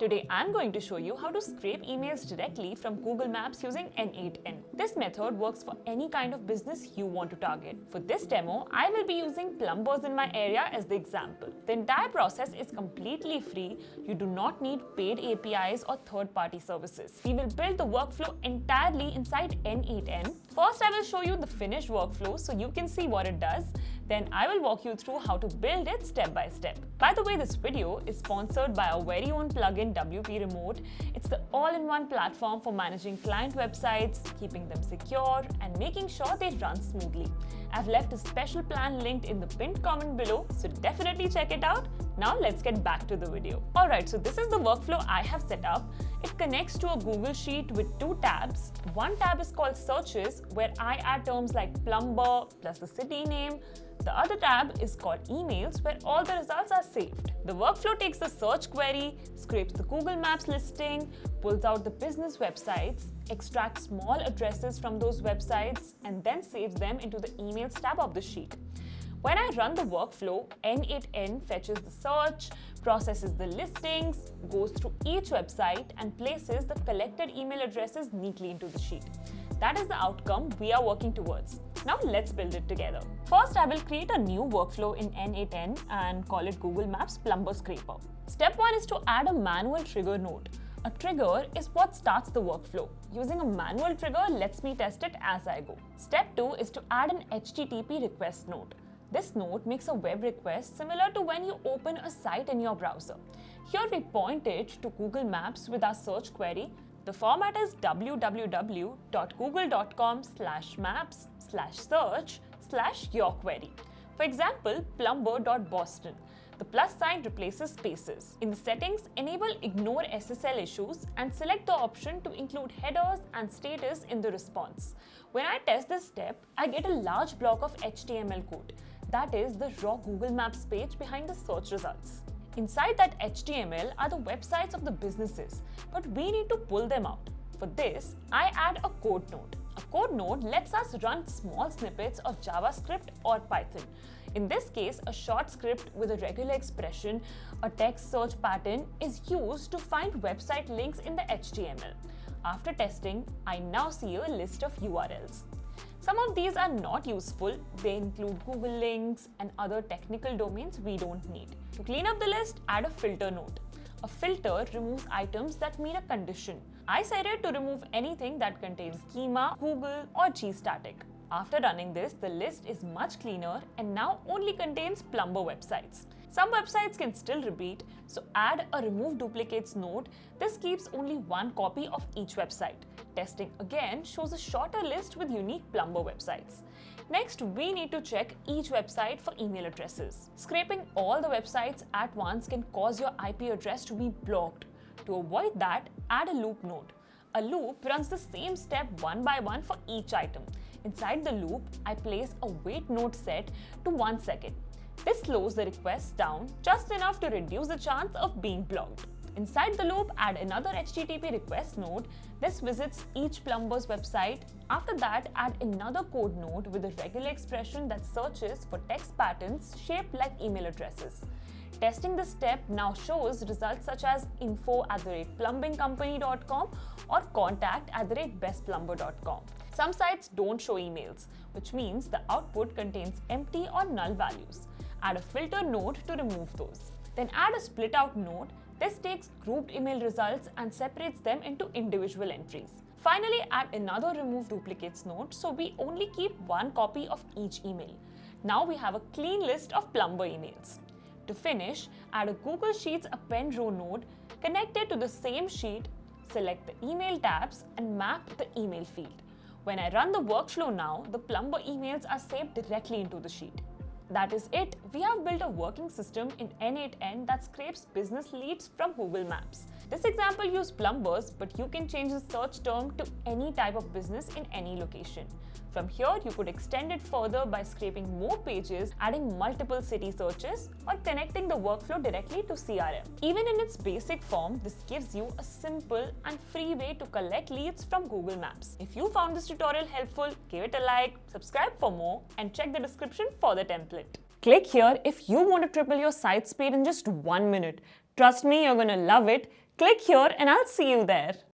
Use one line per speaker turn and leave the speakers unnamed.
Today I'm going to show you how to scrape emails directly from Google Maps using N8N. This method works for any kind of business you want to target. For this demo, I will be using plumbers in my area as the example. The entire process is completely free. You do not need paid APIs or third-party services. We will build the workflow entirely inside N8N. First, I will show you the finished workflow so you can see what it does. Then I will walk you through how to build it step by step. By the way, this video is sponsored by our very own plugin WP Remote. It's the all-in-one platform for managing client websites, keeping them secure, and making sure they run smoothly. I've left a special plan linked in the pinned comment below, so definitely check it out. Now let's get back to the video. Alright, so this is the workflow I have set up. It connects to a Google Sheet with two tabs. One tab is called Searches, where I add terms like plumber plus the city name. The other tab is called Emails, where all the results are saved. The workflow takes the search query, scrapes the Google Maps listing, pulls out the business websites, extracts small addresses from those websites, and then saves them into the Emails tab of the sheet. When I run the workflow, N8N fetches the search, processes the listings, goes through each website, and places the collected email addresses neatly into the sheet. That is the outcome we are working towards. Now let's build it together. First, I will create a new workflow in N8N and call it Google Maps Plumber Scraper. Step 1 is to add a manual trigger node. A trigger is what starts the workflow. Using a manual trigger lets me test it as I go. Step 2 is to add an HTTP request node. This node makes a web request similar to when you open a site in your browser. Here we point it to Google Maps with our search query. The format is www.google.com/maps/search/your-query. For example, plumber.boston. The plus sign replaces spaces. In the settings, enable Ignore SSL issues and select the option to include headers and status in the response. When I test this step, I get a large block of HTML code. That is the raw Google Maps page behind the search results. Inside that HTML are the websites of the businesses, but we need to pull them out. For this, I add a code node. A code node lets us run small snippets of JavaScript or Python. In this case, a short script with a regular expression, a text search pattern, is used to find website links in the HTML. After testing, I now see a list of URLs. Some of these are not useful. They include Google links and other technical domains we don't need. To clean up the list, add a filter node. A filter removes items that meet a condition. I set it to remove anything that contains schema, Google, or gstatic. After running this, the list is much cleaner and now only contains plumber websites. Some websites can still repeat, so add a remove duplicates node. This keeps only one copy of each website. Testing again shows a shorter list with unique plumber websites. Next, we need to check each website for email addresses. Scraping all the websites at once can cause your IP address to be blocked. To avoid that, add a loop node. A loop runs the same step one by one for each item. Inside the loop, I place a wait node set to 1 second. This slows the request down just enough to reduce the chance of being blocked. Inside the loop, add another HTTP request node. This visits each plumber's website. After that, add another code node with a regular expression that searches for text patterns shaped like email addresses. Testing this step now shows results such as info@plumbingcompany.com or contact@bestplumber.com. Some sites don't show emails, which means the output contains empty or null values. Add a filter node to remove those. Then add a split out node. This takes grouped email results and separates them into individual entries. Finally, add another remove duplicates node so we only keep one copy of each email. Now we have a clean list of plumber emails. To finish, add a Google Sheets append row node, connect it to the same sheet, select the email tabs, and map the email field. When I run the workflow now, the plumber emails are saved directly into the sheet. That is it. We have built a working system in N8N that scrapes business leads from Google Maps. This example used plumbers, but you can change the search term to any type of business in any location. From here, you could extend it further by scraping more pages, adding multiple city searches, or connecting the workflow directly to CRM. Even in its basic form, this gives you a simple and free way to collect leads from Google Maps. If you found this tutorial helpful, give it a like, subscribe for more, and check the description for the template. Click here if you want to triple your site speed in just 1 minute. Trust me, you're gonna love it. Click here and I'll see you there.